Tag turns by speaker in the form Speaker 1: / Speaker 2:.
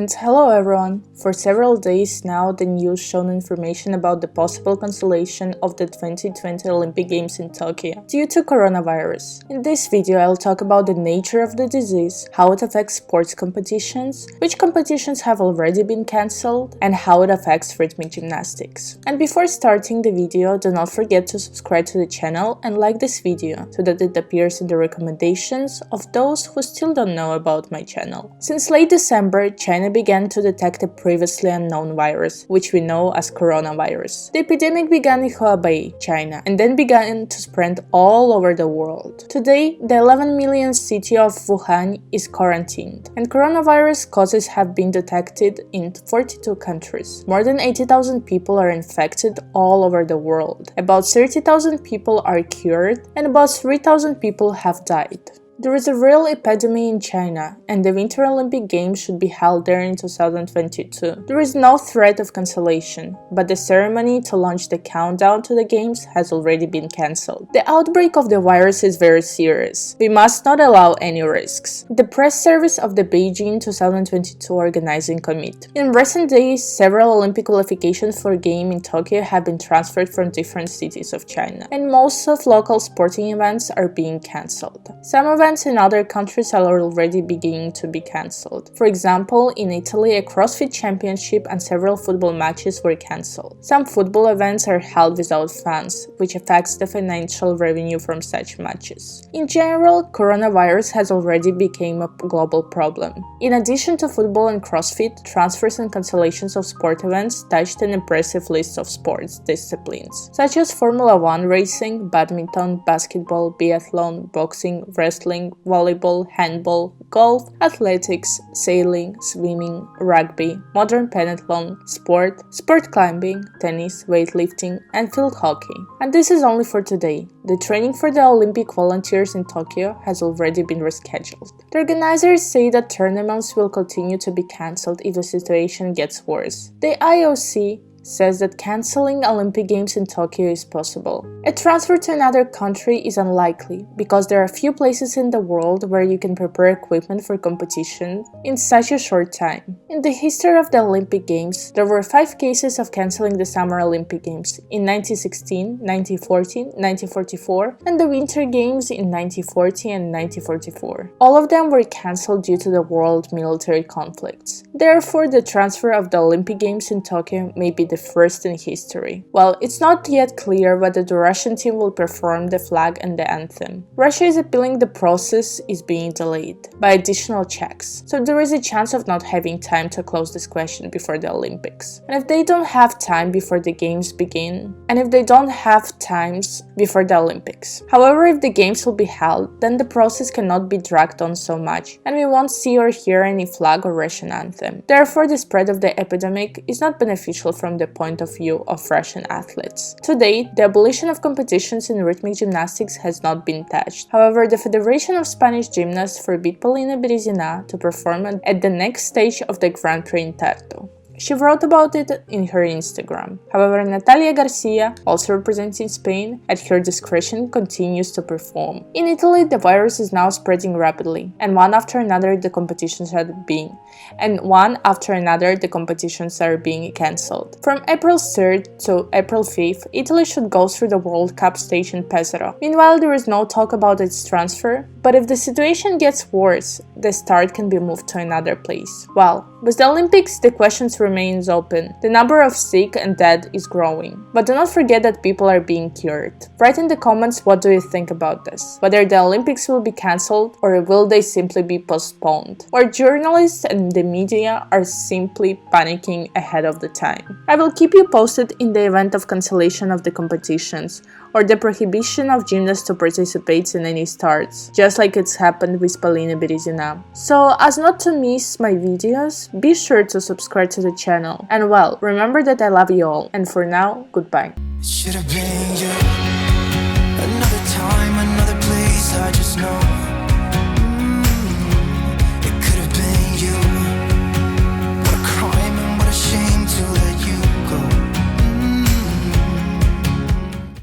Speaker 1: And hello everyone! For several days now, the news shown information about the possible cancellation of the 2020 Olympic Games in Tokyo due to coronavirus. In this video, I'll talk about the nature of the disease, how it affects sports competitions, which competitions have already been cancelled, and how it affects rhythmic gymnastics. And before starting the video, do not forget to subscribe to the channel and like this video so that it appears in the recommendations of those who still don't know about my channel. Since late December, China began to detect a previously unknown virus, which we know as coronavirus. The epidemic began in Hubei, China, and then began to spread all over the world. Today, the 11 million city of Wuhan is quarantined, and coronavirus causes have been detected in 42 countries. More than 80,000 people are infected all over the world. About 30,000 people are cured, and about 3,000 people have died. There is a real epidemic in China, and the Winter Olympic Games should be held there in 2022. There is no threat of cancellation, but the ceremony to launch the countdown to the Games has already been cancelled. The outbreak of the virus is very serious. We must not allow any risks. The press service of the Beijing 2022 organizing committee. In recent days, several Olympic qualifications for Games in Tokyo have been transferred from different cities of China, and most of local sporting events are being cancelled. Some events in other countries are already beginning to be cancelled. For example, in Italy, a CrossFit championship and several football matches were cancelled. Some football events are held without fans, which affects the financial revenue from such matches. In general, coronavirus has already become a global problem. In addition to football and CrossFit, transfers and cancellations of sport events touched an impressive list of sports disciplines, such as Formula 1 racing, badminton, basketball, biathlon, boxing, wrestling, volleyball, handball, golf, athletics, sailing, swimming, rugby, modern pentathlon, sport climbing, tennis, weightlifting, and field hockey. And this is only for today. The training for the Olympic volunteers in Tokyo has already been rescheduled. The organizers say that tournaments will continue to be cancelled if the situation gets worse. The IOC says that cancelling Olympic Games in Tokyo is possible. A transfer to another country is unlikely because there are few places in the world where you can prepare equipment for competition in such a short time. In the history of the Olympic Games, there were 5 cases of cancelling the Summer Olympic Games in 1916, 1914, 1944, and the Winter Games in 1940 and 1944. All of them were cancelled due to the world military conflicts. Therefore, the transfer of the Olympic Games in Tokyo may be the first in history. While it's not yet clear whether the Russian team will perform the flag and the anthem, Russia is appealing the process is being delayed by additional checks, so there is a chance of not having time to close this question before the Olympics. And if they don't have time before the Games begin, and if they don't have times before the Olympics. However, if the Games will be held, then the process cannot be dragged on so much, and we won't see or hear any flag or Russian anthem. Therefore, the spread of the epidemic is not beneficial from the point of view of Russian athletes. To date, the abolition of competitions in rhythmic gymnastics has not been touched. However, the Federation of Spanish Gymnasts forbid Polina Berezina to perform at the next stage of the Grand Prix in Tartu. She wrote about it in her Instagram. However, Natalia Garcia, also representing Spain, at her discretion continues to perform. In Italy, the virus is now spreading rapidly, and one after another the competitions are being cancelled. From April 3rd to April 5th, Italy should go through the World Cup stage in Pesaro. Meanwhile, there is no talk about its transfer, but if the situation gets worse, the start can be moved to another place. Well, with the Olympics, the questions remains open. The number of sick and dead is growing. But do not forget that people are being cured. Write in the comments what do you think about this. Whether the Olympics will be cancelled or will they simply be postponed. Or journalists and the media are simply panicking ahead of the time. I will keep you posted in the event of cancellation of the competitions or the prohibition of gymnasts to participate in any starts, just like it's happened with Polina Berezina. So, as not to miss my videos, be sure to subscribe to the channel. And well, remember that I love you all. And for now, goodbye.
Speaker 2: It should have been you. Another time, another place, I just know